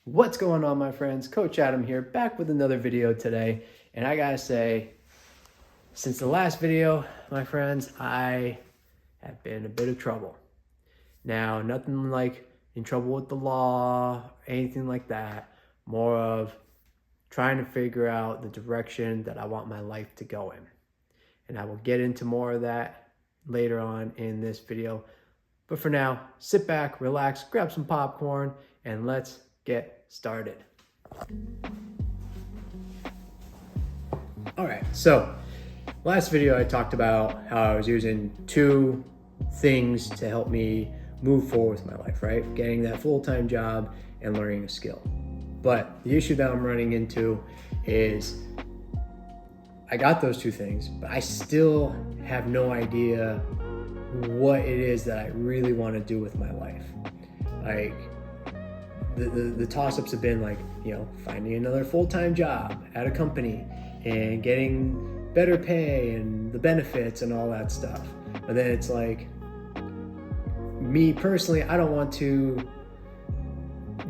What's going on, my friends? Coach Adam here, back with another video today. And I gotta say, since the last video, my friends, I have been in a bit of trouble. Now, nothing like in trouble with the law, anything like that. More of trying to figure out the direction that I want my life to go in. And I will get into more of that later on in this video. But for now, sit back, relax, grab some popcorn, and let's get started. All right, so last video I talked about how I was using two things to help me move forward with my life, right? Getting that full-time job and learning a skill. But the issue that I'm running into is I got those two things, but I still have no idea what it is that I really want to do with my life. Like, the toss-ups have been like, finding another full-time job at a company and getting better pay and the benefits and all that stuff. But then it's like, me personally, I don't want to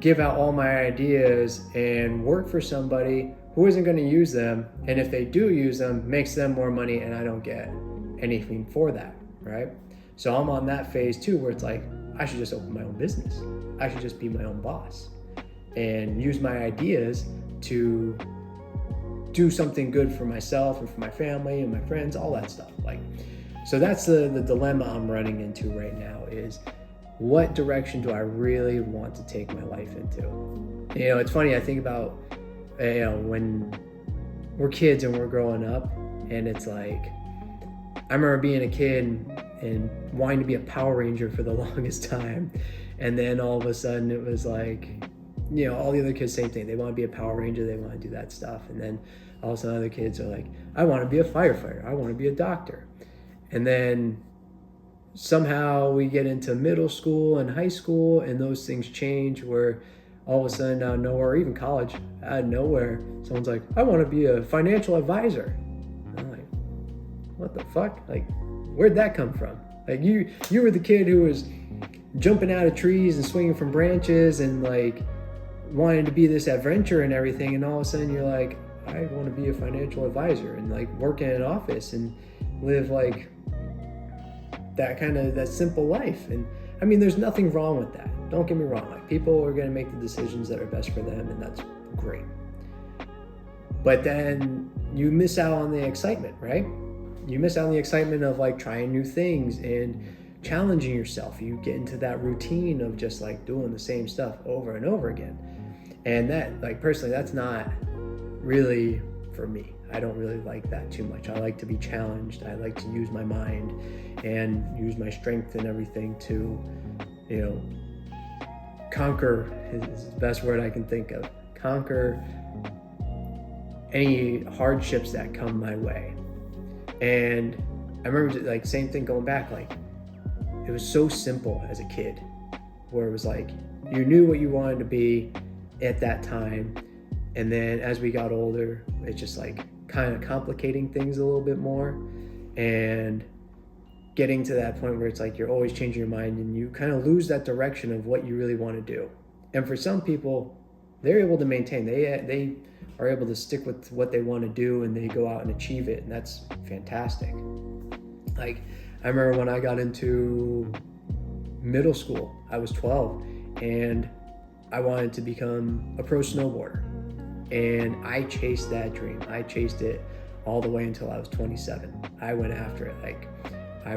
give out all my ideas and work for somebody who isn't going to use them. And if they do use them, makes them more money and I don't get anything for that, right? So I'm on that phase too, where it's like, I should just open my own business. I should just be my own boss and use my ideas to do something good for myself and for my family and my friends, all that stuff. So that's the dilemma I'm running into right now is, what direction do I really want to take my life into? It's funny, I think about, when we're kids and we're growing up, and it's like, I remember being a kid and wanting to be a Power Ranger for the longest time. And then all of a sudden it was like, all the other kids, same thing. They want to be a Power Ranger, they want to do that stuff. And then all of a sudden other kids are like, I want to be a firefighter, I want to be a doctor. And then somehow we get into middle school and high school and those things change, where all of a sudden out of nowhere, or even college, out of nowhere, someone's like, I want to be a financial advisor. And I'm like, what the fuck? Like, where'd that come from? Like, you were the kid who was jumping out of trees and swinging from branches and like wanting to be this adventure and everything, and all of a sudden you're like, I want to be a financial advisor and like work in an office and live like that simple life. And I mean, there's nothing wrong with that. Don't get me wrong. Like, people are going to make the decisions that are best for them, and that's great. But then you miss out on the excitement, right? You miss out on the excitement of like trying new things and challenging yourself. You get into that routine of just like doing the same stuff over and over again. And that, like, personally, that's not really for me. I don't really like that too much. I like to be challenged. I like to use my mind and use my strength and everything to, conquer is the best word I can think of. Conquer any hardships that come my way. And I remember, like, same thing going back, like, it was so simple as a kid, where it was like, you knew what you wanted to be at that time. And then as we got older, it's just like kind of complicating things a little bit more and getting to that point where it's like, you're always changing your mind and you kind of lose that direction of what you really want to do. And for some people, they're able to maintain, they are able to stick with what they want to do and they go out and achieve it. And that's fantastic. Like, I remember when I got into middle school, I was 12 and I wanted to become a pro snowboarder. And I chased that dream. I chased it all the way until I was 27. I went after it. Like, I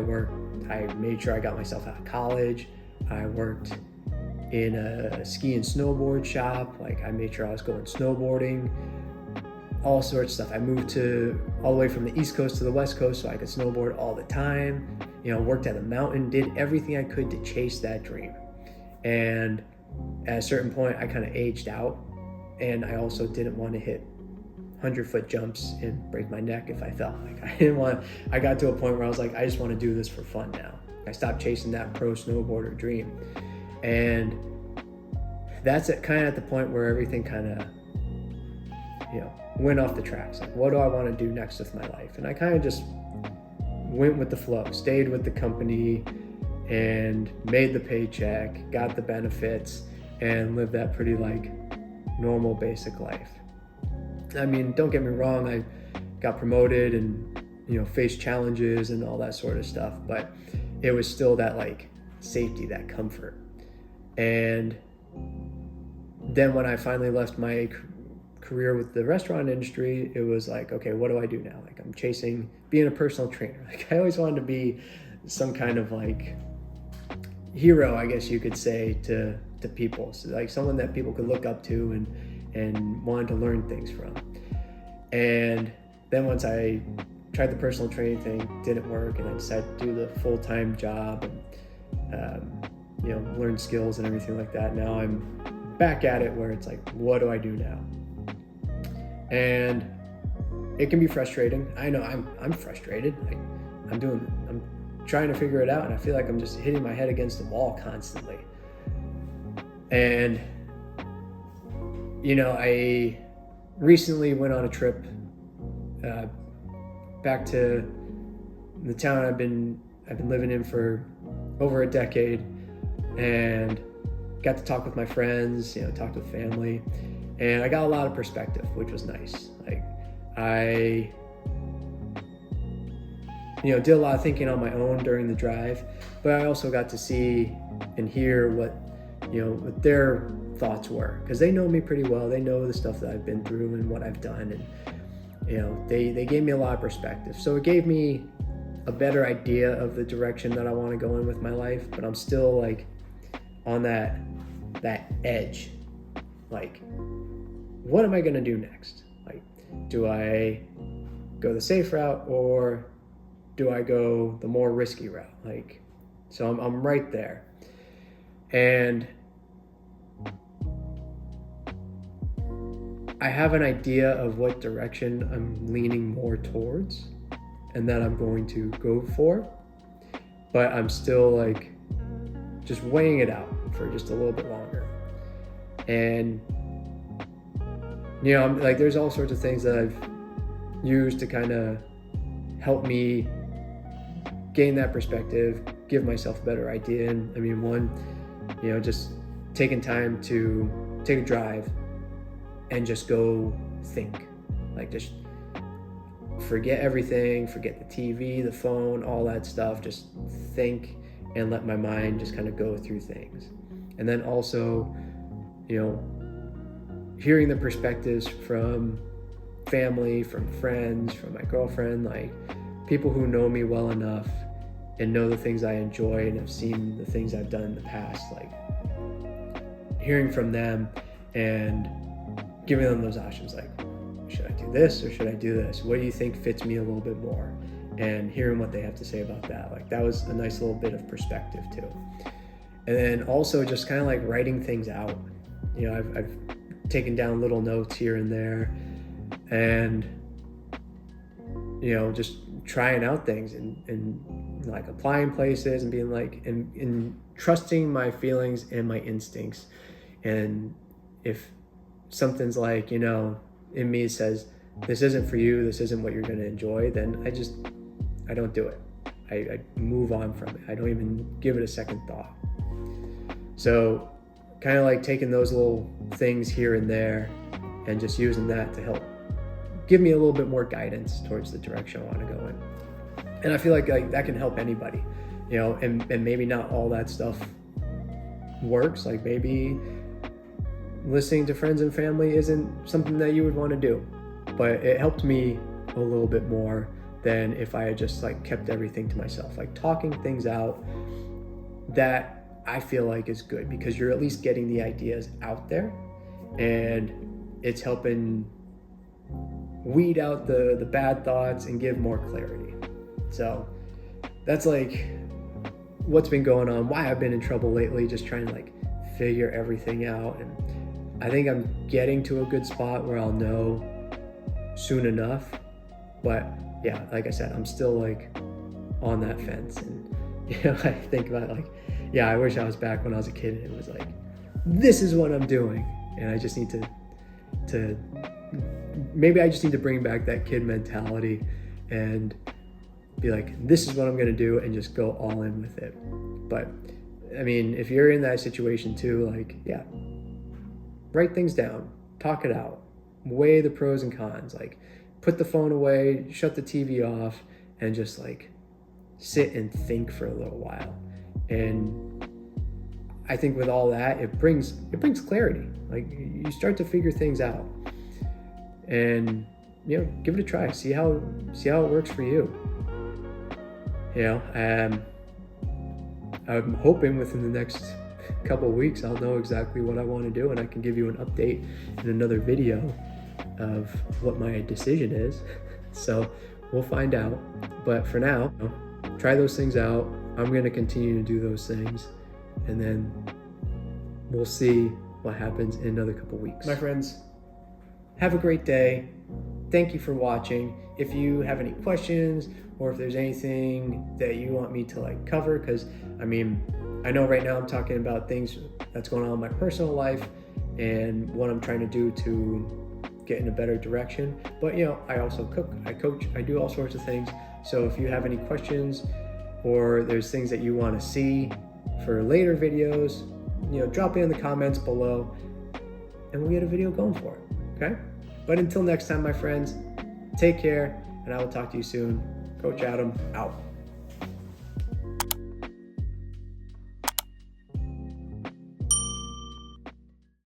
made sure I got myself out of college. I worked in a ski and snowboard shop. Like, I made sure I was going snowboarding, all sorts of stuff. I moved all the way from the East Coast to the West Coast so I could snowboard all the time. Worked at a mountain, did everything I could to chase that dream. And at a certain point, I kind of aged out. And I also didn't want to hit 100-foot jumps and break my neck if I fell. Like, I got to a point where I was like, I just want to do this for fun now. I stopped chasing that pro snowboarder dream. And that's at the point where everything kind of, went off the tracks. Like, what do I want to do next with my life? And I kind of just went with the flow, stayed with the company and made the paycheck, got the benefits, and lived that pretty like normal basic life. I mean, don't get me wrong, I got promoted and, faced challenges and all that sort of stuff, but it was still that like safety, that comfort. And then when I finally left my career with the restaurant industry, it was like, okay, what do I do now? Like, I'm chasing being a personal trainer. Like, I always wanted to be some kind of like hero, I guess you could say, to people. So like someone that people could look up to and wanted to learn things from. And then once I tried the personal training thing, didn't work, and I decided to do the full-time job and learn skills and everything like that. Now I'm back at it where it's like, what do I do now? And it can be frustrating. I know I'm frustrated. I'm trying to figure it out, and I feel like I'm just hitting my head against the wall constantly. And I recently went on a trip back to the town I've been living in for over a decade, and got to talk with my friends, talked with family, and I got a lot of perspective, which was nice. Like, I did a lot of thinking on my own during the drive, but I also got to see and hear what their thoughts were, because they know me pretty well. They know the stuff that I've been through and what I've done, and they gave me a lot of perspective. So it gave me a better idea of the direction that I want to go in with my life, but I'm still like on that edge. Like, what am I going to do next? Like, do I go the safe route, or do I go the more risky route? Like, so I'm right there. And I have an idea of what direction I'm leaning more towards and that I'm going to go for, but I'm still like just weighing it out for just a little bit longer. And I'm like, there's all sorts of things that I've used to kind of help me gain that perspective, give myself a better idea. And I mean, one, just taking time to take a drive and just go think, like, just forget everything, forget the TV, the phone, all that stuff, just think and let my mind just kind of go through things. And then also, hearing the perspectives from family, from friends, from my girlfriend, like people who know me well enough and know the things I enjoy and have seen the things I've done in the past, like hearing from them and giving them those options, like, should I do this or should I do this? What do you think fits me a little bit more? And hearing what they have to say about that. Like, that was a nice little bit of perspective too. And then also just kind of like writing things out. I've taken down little notes here and there, and just trying out things and like applying places and being like, and trusting my feelings and my instincts. And if something's like, in me says, this isn't for you, this isn't what you're going to enjoy, then I don't do it. I move on from it. I don't even give it a second thought. So kind of like taking those little things here and there and just using that to help give me a little bit more guidance towards the direction I want to go in. And I feel like that can help anybody, and maybe not all that stuff works. Like, maybe listening to friends and family isn't something that you would want to do, but it helped me a little bit more than if I had just like kept everything to myself. Like, talking things out, that I feel like is good, because you're at least getting the ideas out there, and it's helping weed out the bad thoughts and give more clarity. So that's like what's been going on, why I've been in trouble lately, just trying to like figure everything out. And I think I'm getting to a good spot where I'll know soon enough. But yeah, like I said, I'm still like on that fence. And I think about it like, yeah, I wish I was back when I was a kid and it was like, this is what I'm doing. And I just need to maybe I just need to bring back that kid mentality and be like, this is what I'm going to do, and just go all in with it. But I mean, if you're in that situation too, like, yeah, write things down, talk it out, weigh the pros and cons, like put the phone away, shut the TV off, and just like sit and think for a little while. And I think with all that, it brings clarity. Like you start to figure things out, and give it a try. See how it works for you. I'm hoping within the next couple of weeks I'll know exactly what I want to do, and I can give you an update in another video of what my decision is. So we'll find out. But for now, try those things out. I'm going to continue to do those things, and then we'll see what happens in another couple of weeks. My friends, have a great day. Thank you for watching. If you have any questions, or if there's anything that you want me to cover, because I know right now I'm talking about things that's going on in my personal life and what I'm trying to do to get in a better direction. But I also cook, I coach, I do all sorts of things. So if you have any questions, or there's things that you want to see for later videos, drop it in the comments below, and we'll get a video going for it. Okay? But until next time, my friends, take care, and I will talk to you soon. Coach Adam, out.